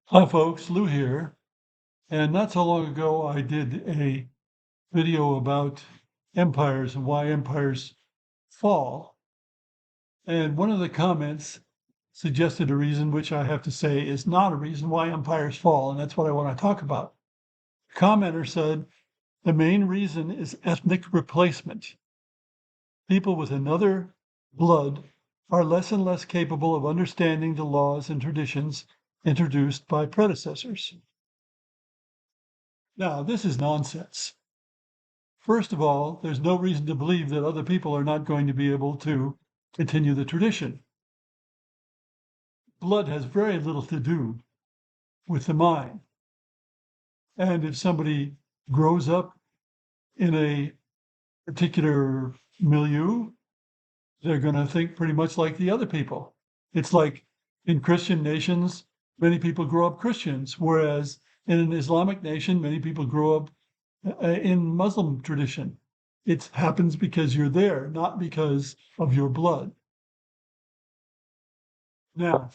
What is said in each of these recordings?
Hi folks, Lou here. And not so long ago, I did a video about empires and why empires fall. And one of the comments suggested a reason, which I have to say is not a reason why empires fall. And that's what I want to talk about. The commenter said, the main reason is ethnic replacement. People with another blood are less and less capable of understanding the laws and traditions introduced by predecessors. Now, this is nonsense. First of all, there's no reason to believe that other people are not going to be able to continue the tradition. Blood has very little to do with the mind. And if somebody grows up in a particular milieu, they're going to think pretty much like the other people. It's like in Christian nations, many people grow up Christians, whereas in an Islamic nation, many people grow up in Muslim tradition. It happens because you're there, not because of your blood. Now,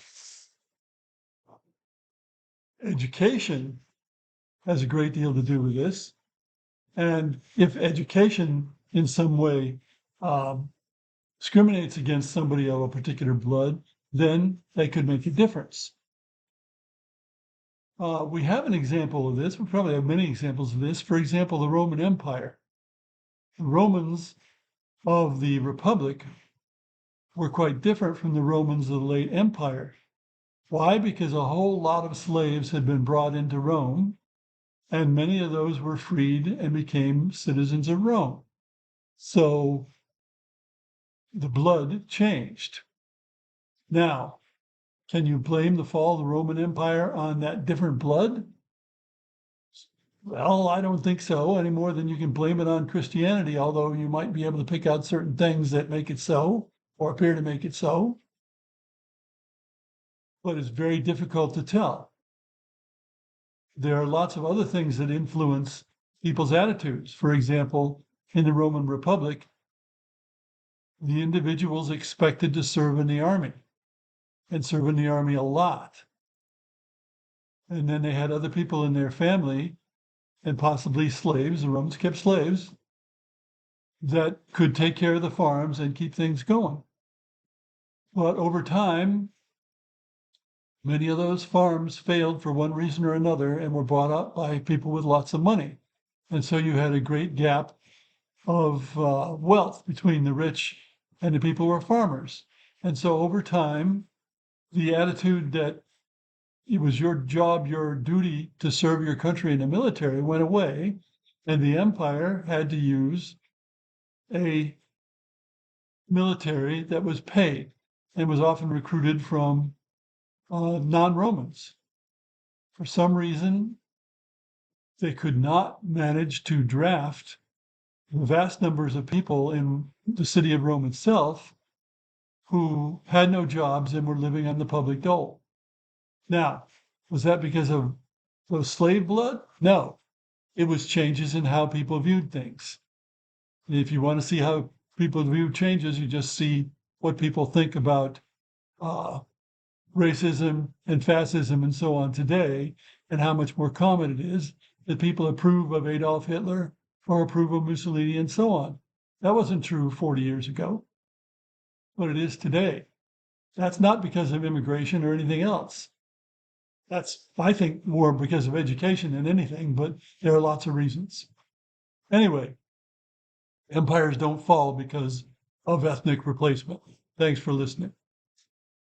education has a great deal to do with this. And if education in some way discriminates against somebody of a particular blood, then they could make a difference. We have an example of this. We probably have many examples of this. For example, the Roman Empire. The Romans of the Republic were quite different from the Romans of the late Empire. Why? Because a whole lot of slaves had been brought into Rome, and many of those were freed and became citizens of Rome. So the blood changed. Now, can you blame the fall of the Roman Empire on that different blood? Well, I don't think so, any more than you can blame it on Christianity, although you might be able to pick out certain things that make it so, or appear to make it so. But it's very difficult to tell. There are lots of other things that influence people's attitudes. For example, in the Roman Republic, the individuals expected to serve in the army and serve in the army a lot. And then they had other people in their family and possibly slaves, the Romans kept slaves, that could take care of the farms and keep things going. But over time, many of those farms failed for one reason or another and were bought up by people with lots of money. And so you had a great gap of wealth between the rich and the people who were farmers. And so over time, the attitude that it was your job, your duty to serve your country in the military went away, and the empire had to use a military that was paid and was often recruited from non-Romans. For some reason, they could not manage to draft vast numbers of people in the city of Rome itself who had no jobs and were living on the public dole. Now, was that because of the slave blood? No, it was changes in how people viewed things. If you want to see how people view changes, you just see what people think about racism and fascism and so on today, and how much more common it is that people approve of Adolf Hitler or approve of Mussolini and so on. That wasn't true 40 years ago, but it is today. That's not because of immigration or anything else. That's, I think, more because of education than anything, but there are lots of reasons. Anyway, empires don't fall because of ethnic replacement. Thanks for listening.